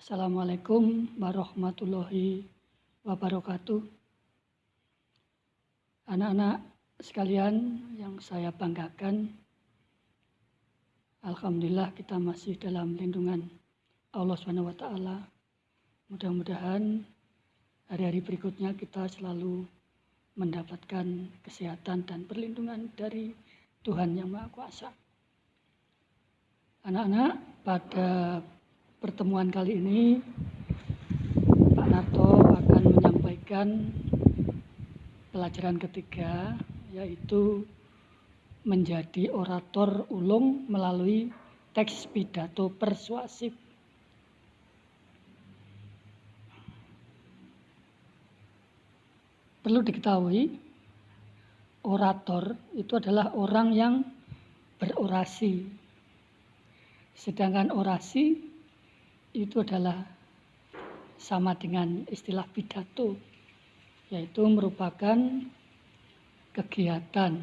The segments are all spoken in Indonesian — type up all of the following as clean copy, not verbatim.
Assalamualaikum warahmatullahi wabarakatuh. Anak-anak sekalian yang saya banggakan, alhamdulillah kita masih dalam lindungan Allah SWT. Mudah-mudahan hari-hari berikutnya kita selalu mendapatkan kesehatan dan perlindungan dari Tuhan Yang Maha Kuasa. Anak-anak, pada pertemuan kali ini Pak Narto akan menyampaikan pelajaran ketiga, yaitu menjadi orator ulung melalui teks pidato persuasif. Perlu diketahui, orator itu adalah orang yang berorasi. Sedangkan orasi itu adalah sama dengan istilah pidato, yaitu merupakan kegiatan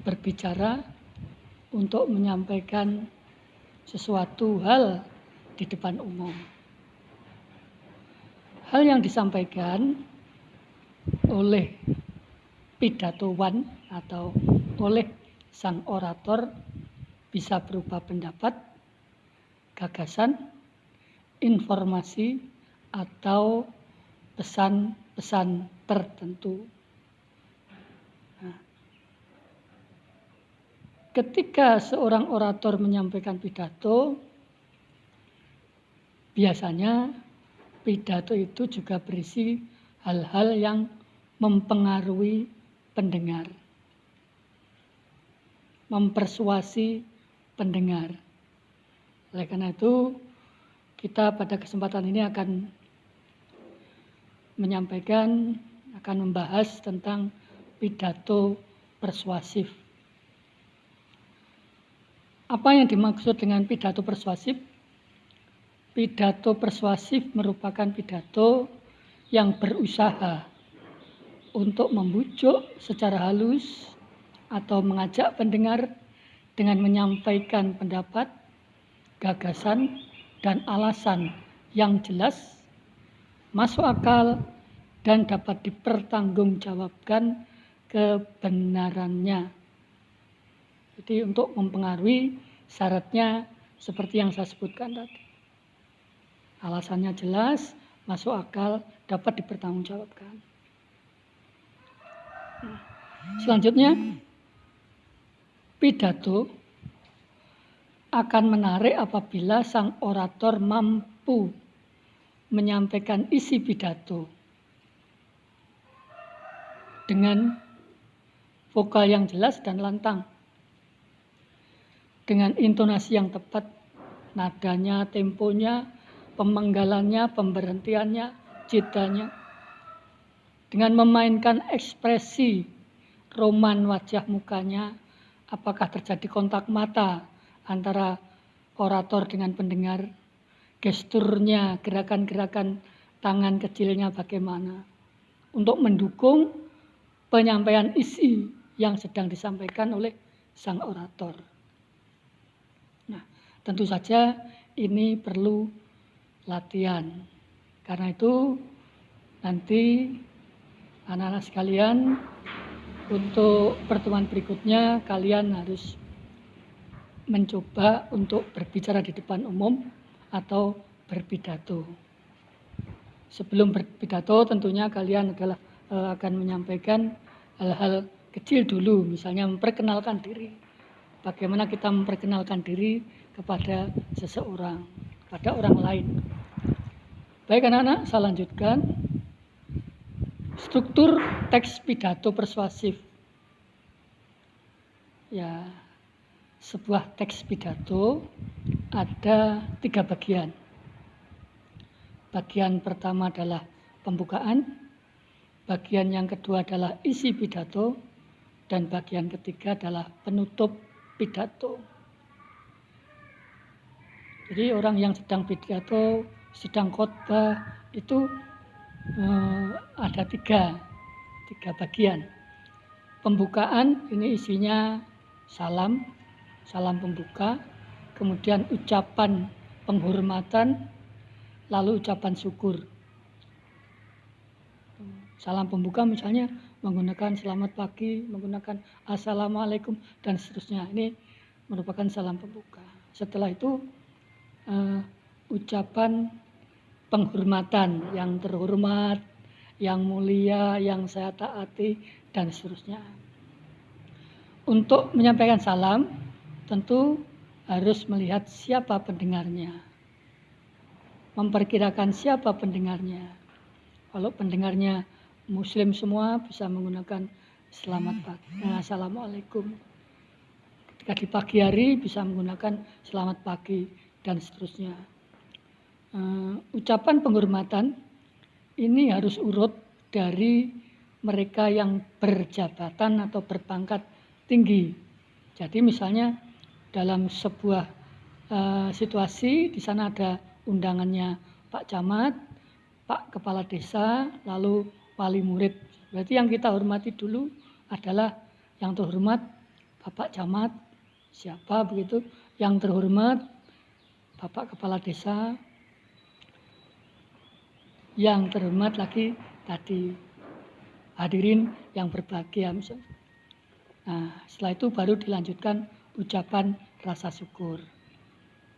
berbicara untuk menyampaikan sesuatu hal di depan umum. Hal yang disampaikan oleh pidatowan atau oleh sang orator bisa berupa pendapat, gagasan, informasi, atau pesan-pesan tertentu. Ketika seorang orator menyampaikan pidato, biasanya pidato itu juga berisi hal-hal yang mempengaruhi pendengar, mempersuasi pendengar. Oleh karena itu, kita pada kesempatan ini akan membahas tentang pidato persuasif. Apa yang dimaksud dengan pidato persuasif? Pidato persuasif merupakan pidato yang berusaha untuk membujuk secara halus atau mengajak pendengar dengan menyampaikan pendapat, gagasan, dan alasan yang jelas, masuk akal, dan dapat dipertanggungjawabkan kebenarannya. Jadi untuk mempengaruhi syaratnya seperti yang saya sebutkan tadi. Alasannya jelas, masuk akal, dapat dipertanggungjawabkan. Selanjutnya, pidato akan menarik apabila sang orator mampu menyampaikan isi pidato dengan vokal yang jelas dan lantang, dengan intonasi yang tepat, nadanya, temponya, pemenggalannya, pemberhentiannya, jedanya, dengan memainkan ekspresi roman wajah mukanya, apakah terjadi kontak mata antara orator dengan pendengar, gesturnya, gerakan-gerakan tangan kecilnya bagaimana, untuk mendukung penyampaian isi yang sedang disampaikan oleh sang orator. Nah, tentu saja ini perlu latihan. Karena itu nanti anak-anak sekalian, untuk pertemuan berikutnya kalian harus mencoba untuk berbicara di depan umum atau berpidato. Sebelum berpidato tentunya kalian akan menyampaikan hal-hal kecil dulu, misalnya memperkenalkan diri. Bagaimana kita memperkenalkan diri kepada seseorang, pada orang lain. Baik anak-anak, saya lanjutkan. Struktur teks pidato persuasif. Ya, sebuah teks pidato ada 3 bagian. Bagian pertama adalah pembukaan, bagian yang kedua adalah isi pidato, dan bagian ketiga adalah penutup pidato. Jadi orang yang sedang pidato, sedang khotbah itu ada tiga bagian. Pembukaan ini isinya salam pembuka, kemudian ucapan penghormatan, lalu ucapan syukur. Salam pembuka misalnya menggunakan selamat pagi, menggunakan assalamualaikum dan seterusnya. Ini merupakan salam pembuka. Setelah itu ucapan penghormatan, yang terhormat, yang mulia, yang saya taati dan seterusnya. Untuk menyampaikan salam tentu harus melihat siapa pendengarnya, memperkirakan siapa pendengarnya. Kalau pendengarnya Muslim semua bisa menggunakan selamat pagi, assalamualaikum. Ketika di pagi hari bisa menggunakan selamat pagi dan seterusnya. Ucapan penghormatan ini harus urut dari mereka yang berjabatan atau berpangkat tinggi. Jadi misalnya dalam sebuah situasi di sana ada undangannya Pak Camat, Pak Kepala Desa, lalu wali murid. Berarti yang kita hormati dulu adalah yang terhormat Bapak Camat, siapa begitu, yang terhormat Bapak Kepala Desa, yang terhormat lagi tadi hadirin yang berbahagia misalnya. Nah, setelah itu baru dilanjutkan ucapan rasa syukur,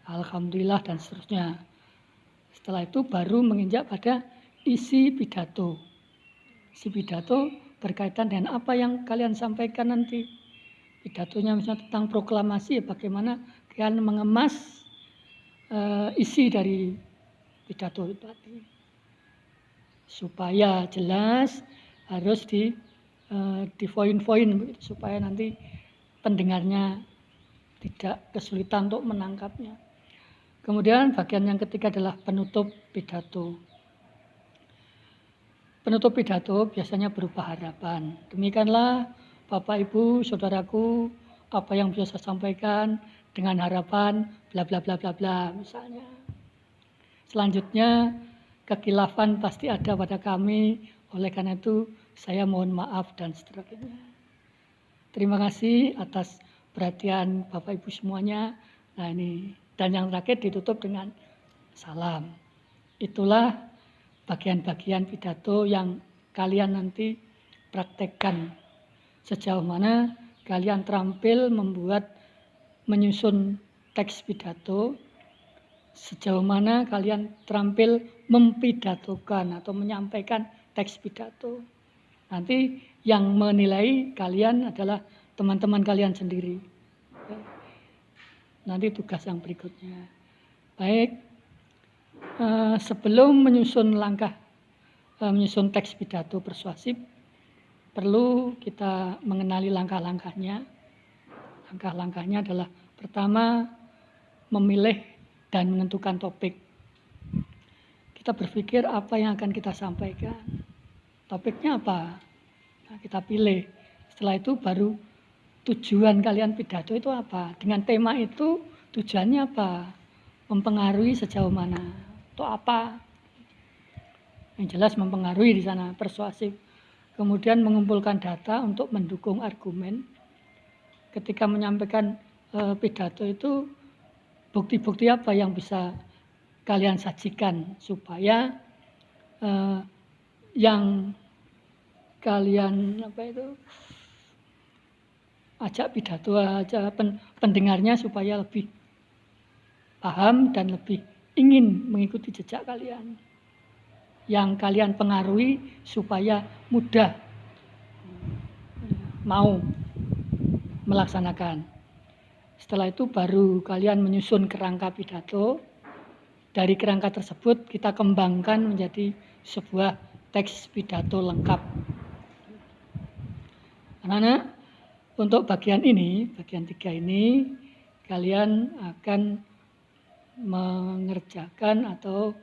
alhamdulillah dan seterusnya. Setelah itu baru menginjak pada isi pidato. Isi pidato berkaitan dengan apa yang kalian sampaikan nanti. Pidatonya misalnya tentang proklamasi, bagaimana kalian mengemas isi dari pidato itu tadi. Supaya jelas harus di poin-poin supaya nanti pendengarnya tidak kesulitan untuk menangkapnya. Kemudian bagian yang ketiga adalah penutup pidato. Penutup pidato biasanya berupa harapan. Demikianlah Bapak Ibu, Saudaraku, apa yang bisa saya sampaikan dengan harapan bla bla bla bla bla misalnya. Selanjutnya kekhilafan pasti ada pada kami, oleh karena itu saya mohon maaf dan seterusnya. Terima kasih atas perhatian Bapak Ibu semuanya. Nah ini, dan yang terakhir ditutup dengan salam. Itulah bagian-bagian pidato yang kalian nanti praktekkan. Sejauh mana kalian terampil menyusun teks pidato, sejauh mana kalian terampil mempidatokan atau menyampaikan teks pidato. Nanti yang menilai kalian adalah teman-teman kalian sendiri. Nanti tugas yang berikutnya. Baik, sebelum menyusun teks pidato persuasif, perlu kita mengenali langkah-langkahnya. Langkah-langkahnya adalah pertama, memilih dan menentukan topik. Kita berpikir apa yang akan kita sampaikan. Topiknya apa? Nah, kita pilih. Setelah itu baru tujuan kalian pidato itu apa? Dengan tema itu tujuannya apa? Mempengaruhi sejauh mana? Atau apa? Yang jelas mempengaruhi di sana, persuasif. Kemudian mengumpulkan data untuk mendukung argumen. Ketika menyampaikan pidato itu, bukti-bukti apa yang bisa kalian sajikan supaya yang kalian ajak pidato, ajak pendengarnya supaya lebih paham dan lebih ingin mengikuti jejak kalian. Yang kalian pengaruhi supaya mudah mau melaksanakan. Setelah itu baru kalian menyusun kerangka pidato. Dari kerangka tersebut kita kembangkan menjadi sebuah teks pidato lengkap. Anak-anak, untuk bagian ini, bagian 3 ini, kalian akan mengerjakan atau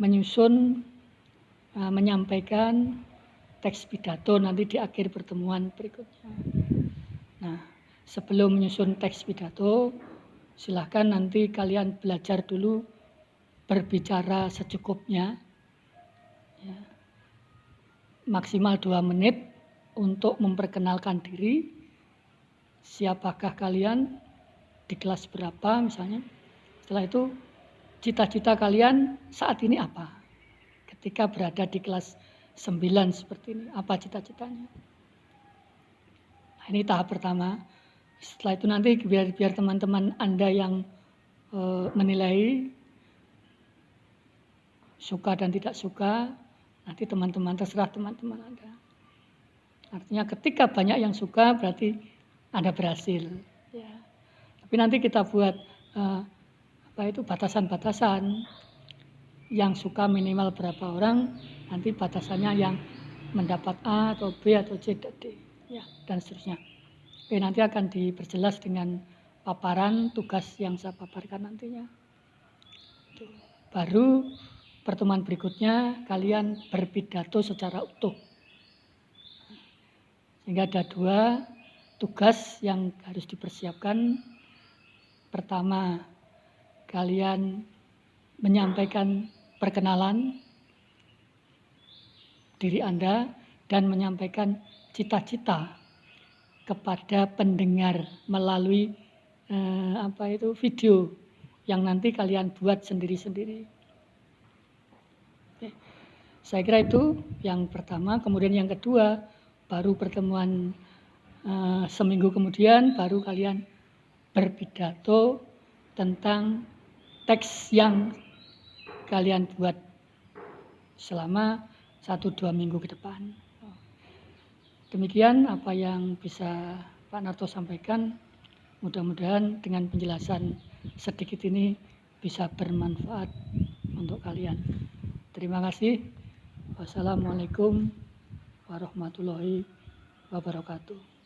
menyusun, menyampaikan teks pidato nanti di akhir pertemuan berikutnya. Nah, sebelum menyusun teks pidato, silahkan nanti kalian belajar dulu berbicara secukupnya, ya. Maksimal 2 menit untuk memperkenalkan diri, siapakah kalian, di kelas berapa misalnya. Setelah itu cita-cita kalian saat ini apa? Ketika berada di kelas 9 seperti ini, apa cita-citanya? Nah, ini tahap pertama. Setelah itu nanti biar teman-teman Anda yang menilai suka dan tidak suka, nanti teman-teman terserah teman-teman Anda. Artinya ketika banyak yang suka berarti Anda berhasil. Ya. Tapi nanti kita buat batasan-batasan. Yang suka minimal berapa orang, nanti batasannya yang mendapat A atau B atau C atau D, ya, dan seterusnya. Oke, nanti akan diperjelas dengan paparan tugas yang saya paparkan nantinya. Baru pertemuan berikutnya kalian berpidato secara utuh. Sehingga ada 2 tugas yang harus dipersiapkan. Pertama, kalian menyampaikan perkenalan diri Anda dan menyampaikan cita-cita kepada pendengar melalui video yang nanti kalian buat sendiri-sendiri. Saya kira itu yang pertama. Kemudian yang kedua, baru pertemuan seminggu kemudian baru kalian berpidato tentang teks yang kalian buat selama 1-2 minggu ke depan. Demikian apa yang bisa Pak Narto sampaikan. Mudah-mudahan dengan penjelasan sedikit ini bisa bermanfaat untuk kalian. Terima kasih. Wassalamualaikum warahmatullahi wabarakatuh.